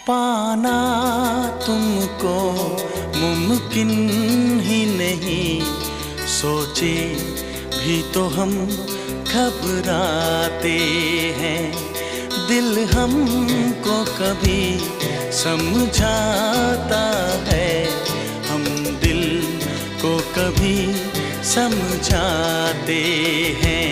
पाना तुमको मुमकिन ही नहीं, सोचे भी तो हम घबराते हैं। दिल हमको कभी समझाता है, हम दिल को कभी समझाते हैं।